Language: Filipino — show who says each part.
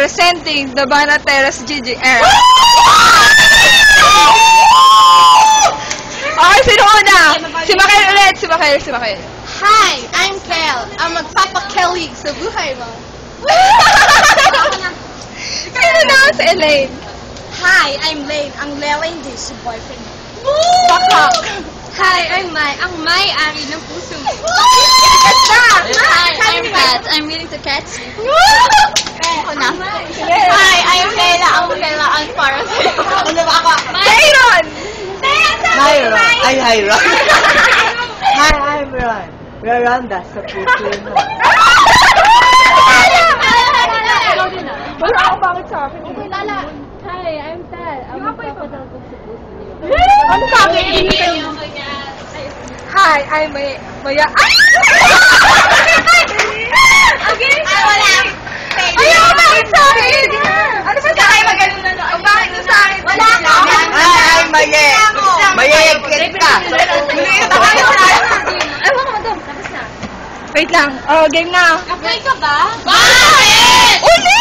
Speaker 1: Presenting the Banateras GGR. Okay, sino una? Si Makel ulit, si Makel.
Speaker 2: Hi, I'm Kel. I'm magpapakilig sa buhay mo.
Speaker 1: Sino na si Elaine?
Speaker 2: Hi, I'm Lane. Ang Lelaine din si boyfriend mo.
Speaker 1: Bakak.
Speaker 2: Hi, I'm Mai. Ang may-ari ng puso mo.
Speaker 3: Hi, I'm Pat. I'm willing to catch you. Ako na.
Speaker 2: Hi, I'm Kayla. Ang kailangan para sa'yo. Ano ba ako?
Speaker 1: Mayron!
Speaker 4: Myron. Ay, Hyron. Hi, I'm Ron. Miranda sa puso mo.
Speaker 1: Wala ako bakit sa akin.
Speaker 3: Hi, I'm Tal. Ang magpapadalgog sa puso niyo.
Speaker 1: Ano sa akin? Hi, I'm Maya. Ay!
Speaker 2: Again? Wala.
Speaker 1: Ayaw, bakit sa akin? Ano ba sa akin? Magaling na no. Bakit sa akin?
Speaker 2: Wala ka.
Speaker 4: Hi, I'm Maye. Maye, kita.
Speaker 3: Ay, wala madam. Tapos na.
Speaker 1: Wait lang. Oh, game na.
Speaker 2: Apply ka ba?
Speaker 3: Bakit?
Speaker 1: Uli!